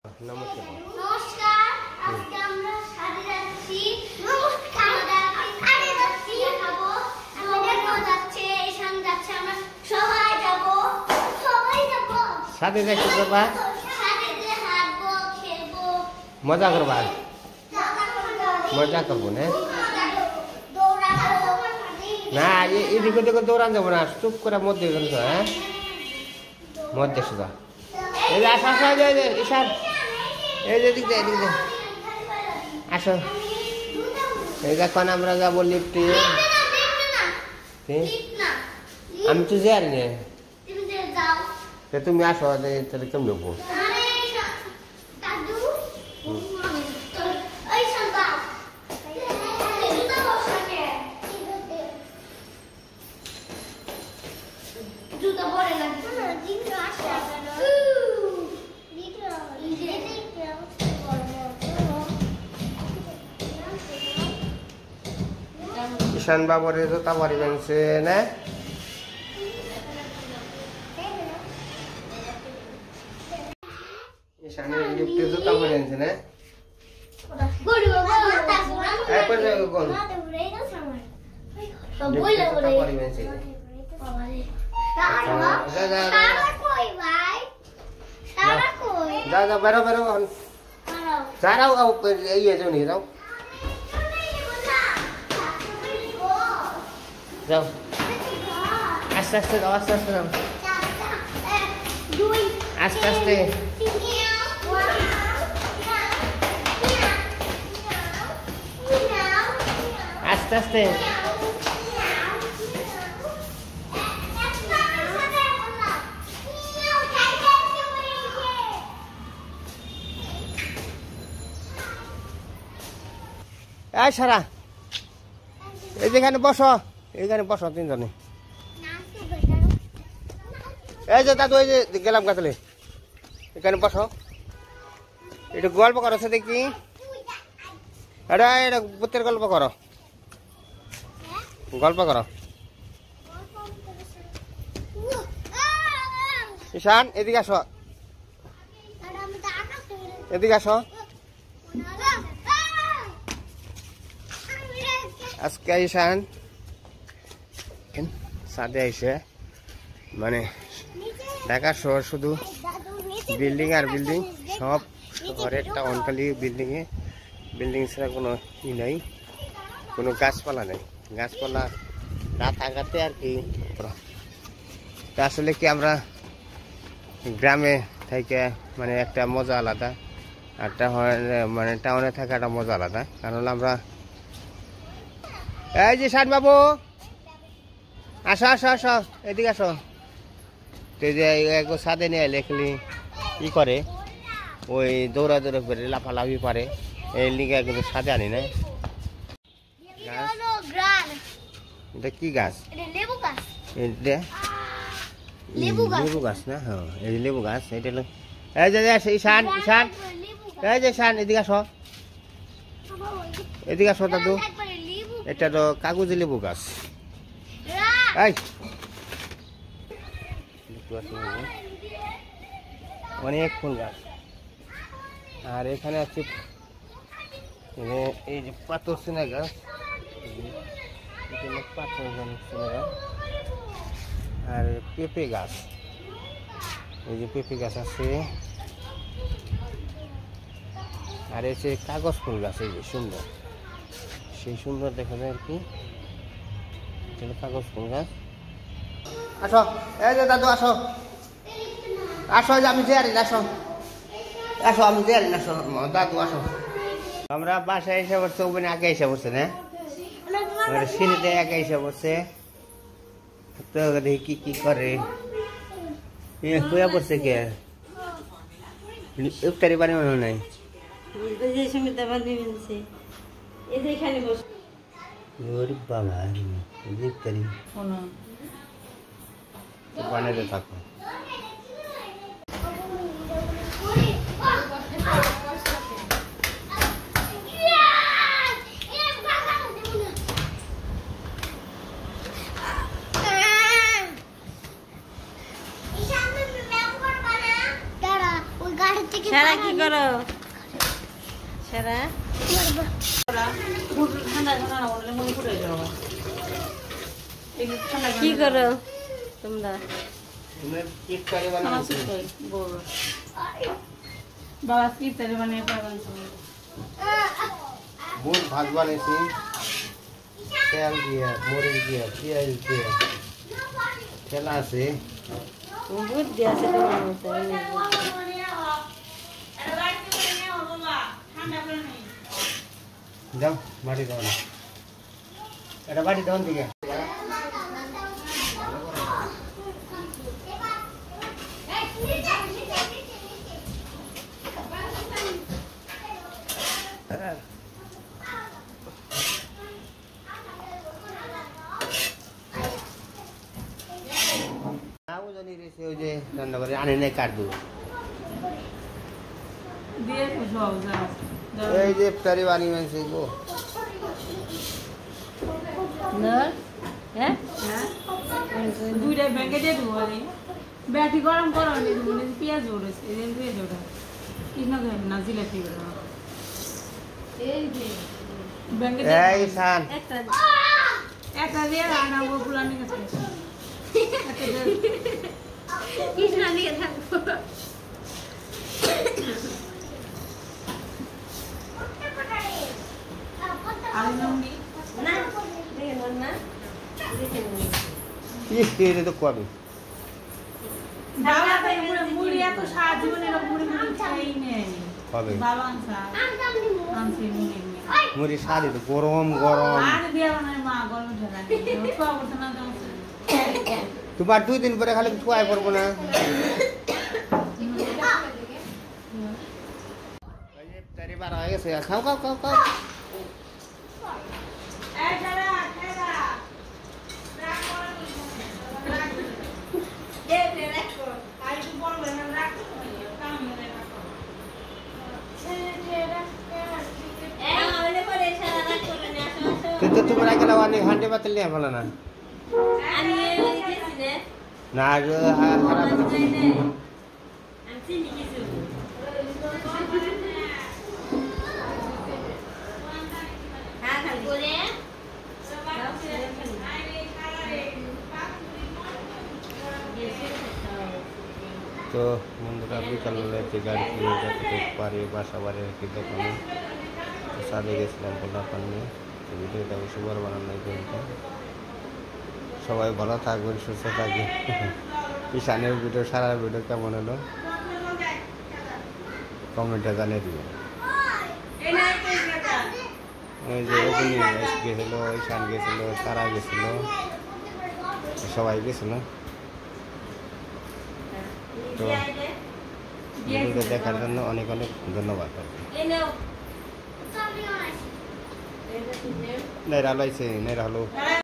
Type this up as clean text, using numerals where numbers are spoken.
নমস্কার নমস্কার আজকে আমরা সাথে যাচ্ছি নমস্কার সাথে যাচ্ছি খাবো আমাদের কোন যাচ্ছে ঈশান যাচ্ছে আমরা সবাই যাব সাথে যাচ্ছি বাবা সাথে যে হাঁটবো খেলবো মজা করবা মজা করবো না দৌড়াবো না এদিকে ওদিকে দৌড়ান যাবো না চুপ করে মধ্যে গেল তো হ্যাঁ মধ্যে শুধু এই যে আসা আসা ঈশান এই যে এদিক দে আসো এই দেখুন আমরা যাবো লিফটে আমি তো যাই না তুমি আসো তাহলে কেমন নেবো ঈশান বাবরে জুতা পরি বানছে না ঈশানের লিফটে জুতা পরি আনছে না এরপর যাবো কোন জুতা পরি বানছে যাও যাও বেরো বেরো যাও ইয়ে যাও নি যাও যাও আস্তে আস্তে যাও আস্তে আস্তে যাও আস্তে আস্তে আস্তে আস্তে এই সারা এই যেখানে বসো এইখানে বসো তিনজনে এই যে দাদু এই যে গেলাম গাছলে এখানে বসো একটু গল্প করো সে দেখি এটা এটা ভূতের গল্প করো গল্প করো ঈশান এদিকে আসো এদিকে আসো আজকে ঈশান সাথে আইসে মানে ঢাকা শহর শুধু বিল্ডিং আর বিল্ডিং সব শহরের টাউন খালি বিল্ডিং ছাড়া কোনো ই নাই কোনো গাছপালা নেই গাছপালা না থাকাতে আর কি আসলে কি আমরা গ্রামে থেকে মানে একটা মজা আলাদা আর মানে টাউনে থাকা একটা মজা আলাদা কারণ আমরা এই যে শান বাবু আসো আসো আসো এদিকে আসো তো যে একবার সাদে নিয়ে লেখলি ই করে ওই দৌড়া দৌড়া করে লাফালাফি পারে এই লিগে কিন্তু সাদে আনি না এটা কি গাছ লেবু গাছ না হ্যাঁ এই লেবু গাছ এটা হলো এই যে ঈশান ঈশান এই যে ঈশান এদিকে আসো এদিকে আসো দাদু এটা তো কাগজি লেবু গাছ অনেক ফুল গাছ আর এখানে আছে এই যে পাথর সিনা গাছ পাথর সিনা গাছ আর পেঁপে গাছ এই যে পেঁপে গাছ আছে আর এই যে কাগজ ফুল গাছ এই যে সুন্দর সেই সুন্দর দেখা যায় আর কি কাগজ ফুল গাছ আসো এই যে দাদু আসো আসো আমি যাই আসো আসো আমি যাই আসো দাদু আসো আমরা বাসায় এসে পড়ছে ওখানে আগে এসে পড়ছে না সিঁড়িতে একা এসে পড়ছে তো দেখি কি করে হয়ে পড়ছে কে ইফতারি বানানো নাই গরিব বাবা ইফতারি বানাতে থাকো সারা কি করো করো সারা কি করো তোমরা বাবা কি তারে মানে বুট ভাত বানিয়েছি তেল দিয়ে মরিচ দিয়ে পেঁয়াজ দিয়ে ঠেলা আছে বুদ্ধি আছে তোমার মতো যাও বাড়ি দাও না এটা বাড়ি দাও দিকে জানি রেছে ওই যে রান্না করে আনে নাই কাটবো এই যে ইফতারি বানিয়ে আনছে গো দুইটা ব্যাংকে দিয়ে দেবো ব্যাটি গরম করো পেঁয়াজ ওড়েছে পেঁয়াজ ওটা কৃষ্ণ না জিলাপি ব্যাংকে এই শান একটা দিয়ে রান্না পুলানি গেছে কৃষ্ণ দিকে থাকবো আর নঙ্গি না দেখেন না দেখেন এটা তো কবে বাবা তাই মুড়ি এত সাহায্য জীবনে মুড়ি মুড়ি খাই নেই কবে বাবা আনছে মুড়ি মুড়ি শাড়ি তো গরম গরম আর দিয়া বানায় মা গরম ঠান্ডা খাওয়া করতে না তোমার 2 দিন পরে খালি ছুয়াই করবো না ইফতারি বার হয়ে গেছে খাও খাও খাও খাও কিন্তু তোমরা গেলে অনেক হান্ডি পাতিল নিয়ে ভালো না না গো খারাপ তো বন্ধুরা বিকালবেলা যে গাড়ি কিনে যতটুকু পারি বাসা বাড়ি আর কি দোকানে সাদে গেছিলাম পোলাপান নিয়ে তো ভিডিওটা অবশ্যই বড় বানানো কিন্তু সবাই ভালো থাকবেন সুস্থ থাকবেন ঈশানের ভিডিও সারা ভিডিও কেমন হলো কমেন্টে জানিয়ে দিবেন ওই যে ওখানে গেছিল ঈশান গেছিল তারা গেছিল সবাই গেছিল তো ভিডিওটা দেখার জন্য অনেক অনেক ধন্যবাদ নেরা লাইছে নেরা হলো